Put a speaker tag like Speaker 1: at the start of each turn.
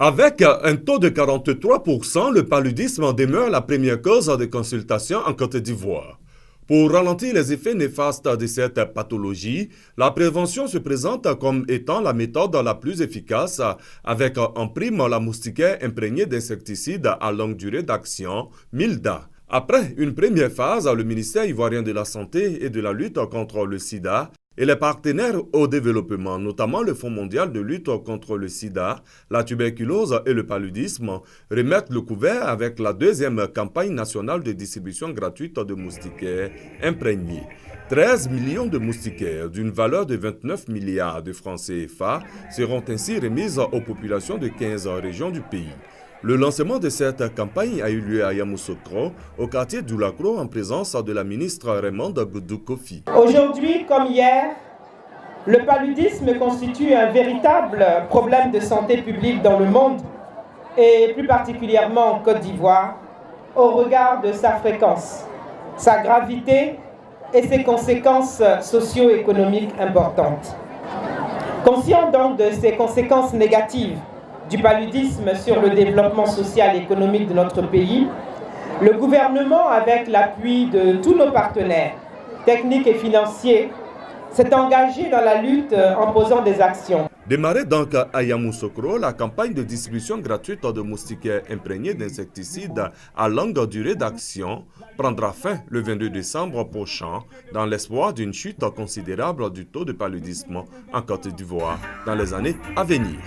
Speaker 1: Avec un taux de 43%, le paludisme demeure la première cause de consultation en Côte d'Ivoire. Pour ralentir les effets néfastes de cette pathologie, la prévention se présente comme étant la méthode la plus efficace avec en prime la moustiquaire imprégnée d'insecticides à longue durée d'action, MILDA. Après une première phase, le ministère ivoirien de la Santé et de la lutte contre le sida et les partenaires au développement, notamment le Fonds mondial de lutte contre le sida, la tuberculose et le paludisme, remettent le couvert avec la deuxième campagne nationale de distribution gratuite de moustiquaires imprégnés. 13 millions de moustiquaires d'une valeur de 29 milliards de francs CFA seront ainsi remises aux populations de 15 régions du pays. Le lancement de cette campagne a eu lieu à Yamoussoukro, au quartier d'Oulakro, en présence de la ministre Raymond Goudou Kofi.
Speaker 2: Aujourd'hui, comme hier, le paludisme constitue un véritable problème de santé publique dans le monde et plus particulièrement en Côte d'Ivoire, au regard de sa fréquence, sa gravité et ses conséquences socio-économiques importantes. Conscient donc de ces conséquences négatives du paludisme sur le développement social et économique de notre pays, le gouvernement, avec l'appui de tous nos partenaires techniques et financiers, s'est engagé dans la lutte en posant des actions.
Speaker 1: Démarrée donc à Yamoussoukro, la campagne de distribution gratuite de moustiquaires imprégnés d'insecticides à longue durée d'action prendra fin le 22 décembre prochain dans l'espoir d'une chute considérable du taux de paludisme en Côte d'Ivoire dans les années à venir.